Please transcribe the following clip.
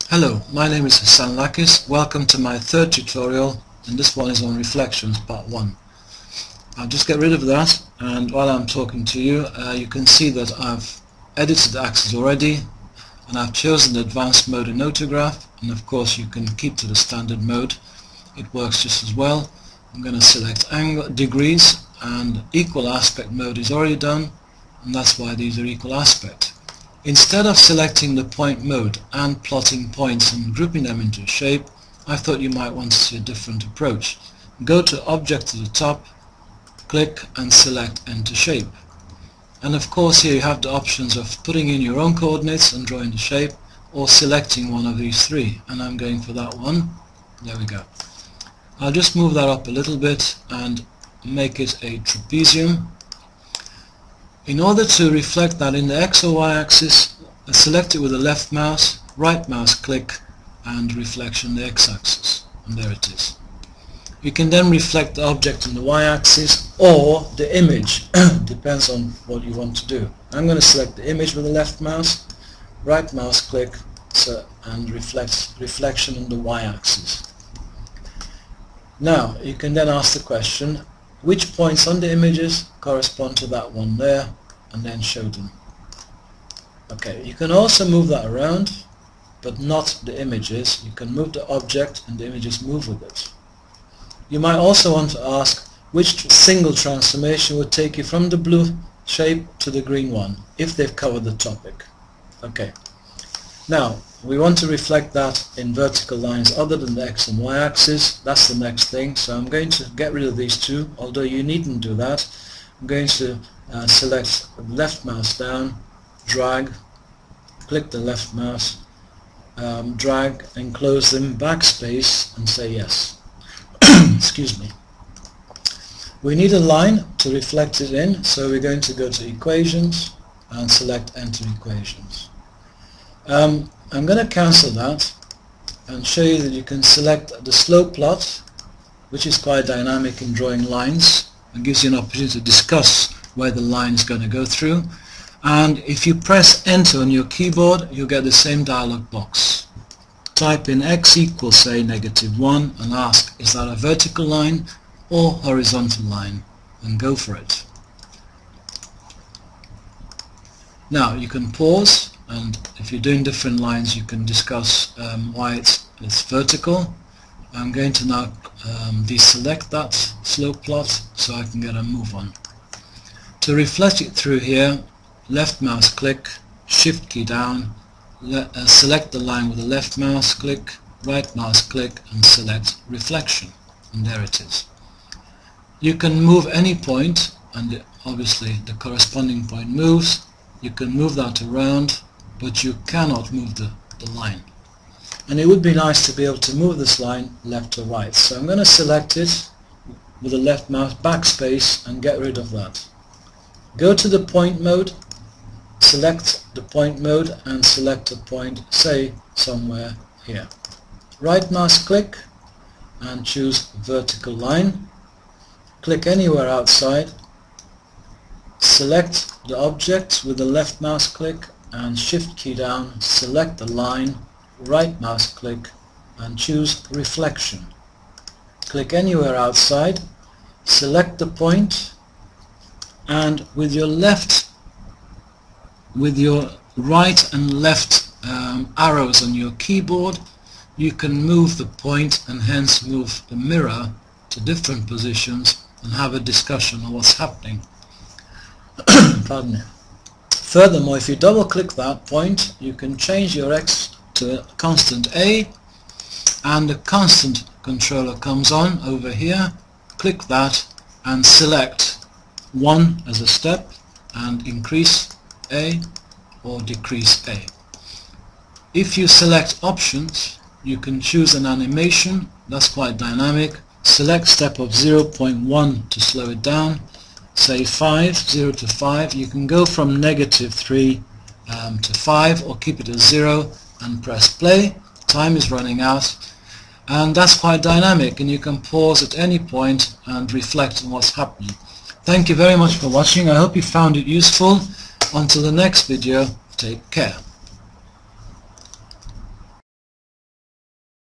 Hello, my name is Hassan. Welcome to my third tutorial, and this one is on reflections part 1. I'll just get rid of that, and while I'm talking to you, you can see that I've edited the axes already, and I've chosen the advanced mode in Autograph, and of course you can keep to the standard mode. It works just as well. I'm going to select degrees, and equal aspect mode is already done, and that's why these are equal aspect. Instead of selecting the point mode and plotting points and grouping them into a shape, I thought you might want to see a different approach. Go to Object at the top, click and select Enter Shape. And of course here you have the options of putting in your own coordinates and drawing the shape, or selecting one of these three, and I'm going for that one. There we go. I'll just move that up a little bit and make it a trapezium. In order to reflect that in the X or Y axis, select it with the left mouse, right mouse click, and reflection the X axis, and there it is. You can then reflect the object in the Y axis or the image, depends on what you want to do. I'm going to select the image with the left mouse, right mouse click, and reflection on the Y axis. Now you can then ask the question, which points on the images correspond to that one there, and then show them. Okay, you can also move that around, but not the images. You can move the object and the images move with it. You might also want to ask which single transformation would take you from the blue shape to the green one, if they've covered the topic. Okay, now we want to reflect that in vertical lines other than the X and Y axis. That's the next thing, so I'm going to get rid of these two, although you needn't do that. I'm going to select the left mouse down, drag, click the left mouse, drag and close them, backspace, and say yes. Excuse me. We need a line to reflect it in, so we're going to go to Equations and select Enter Equations. I'm going to cancel that and show you that you can select the slope plot, which is quite dynamic in drawing lines and gives you an opportunity to discuss where the line is going to go through. And if you press Enter on your keyboard, you'll get the same dialog box. Type in X equals, say, -1, and ask, is that a vertical line or horizontal line, and go for it. Now you can pause, and if you're doing different lines you can discuss why it's vertical. I'm going to now deselect that slope plot so I can get a move on. To reflect it through here, left mouse click, shift key down, select the line with the left mouse click, right mouse click, and select reflection, and there it is. You can move any point, and obviously the corresponding point moves. You can move that around, but you cannot move the line. And it would be nice to be able to move this line left to right. So I'm going to select it with the left mouse, backspace, and get rid of that. Go to the point mode, select the point mode, and select a point, say somewhere here. Right mouse click and choose vertical line. Click anywhere outside. Select the object with the left mouse click and shift key down, select the line, right mouse click, and choose reflection. Click anywhere outside, select the point, and with your right and left arrows on your keyboard, you can move the point and hence move the mirror to different positions and have a discussion on what's happening. Pardon me. Furthermore, if you double click that point, you can change your X to a constant A, and the constant controller comes on over here. Click that and select 1 as a step and increase A or decrease A. If you select options, you can choose an animation. That's quite dynamic. Select step of 0.1 to slow it down. Say 0 to 5. You can go from -3 to 5, or keep it at 0 and press play. Time is running out, and that's quite dynamic, and you can pause at any point and reflect on what's happening. Thank you very much for watching. I hope you found it useful. Until the next video, take care.